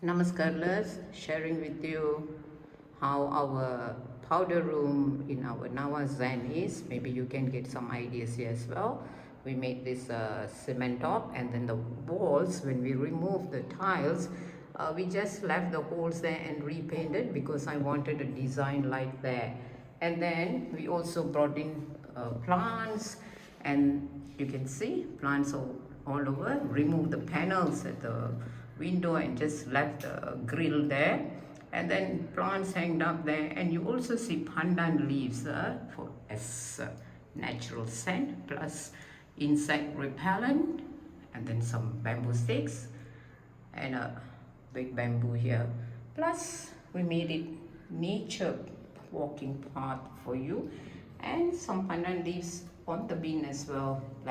Namaskar, Les, sharing with you how our powder room in our Nawa Zen is. Maybe you can get some ideas here as well. We made this cement top, and then the walls, when we removed the tiles, we just left the holes there and repainted because I wanted a design like that. And then we also brought in plants, and you can see plants all over. Remove the panels at the window and just left the grill there, and then plants hanged up there, and you also see pandan leaves for as natural scent plus insect repellent, and then some bamboo sticks and a big bamboo here, plus we made it nature walking path for you and some pandan leaves on the bin as well.